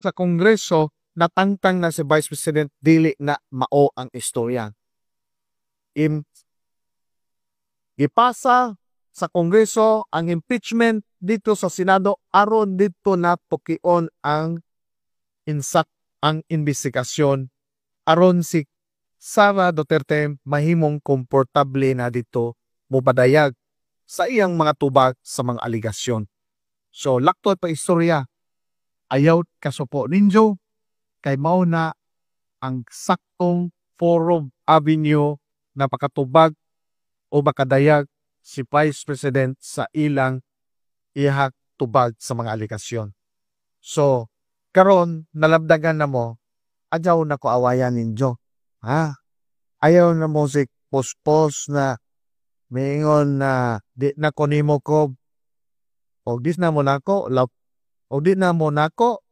sa Kongreso natangtang na si Vice President dili na mao ang istorya. Ipasa sa Kongreso ang impeachment dito sa Senado aron dito na tukion ang investigasyon aron si Sara Duterte mahimong komportable na dito mupadayag sa iyang mga tubag sa mga aligasyon. So laktod pa istorya, ayaw kasupo ninyo kay mao na ang saktong forum avenue na pakatubag o makadayag si Vice President sa ilang ihak tubag sa mga aligasyon. So karon nalabdagan na mo, adyaw na ko awayan ninyo. Ayaw na mo si pospos na mingon na di na ko nimo ko o di na mo nako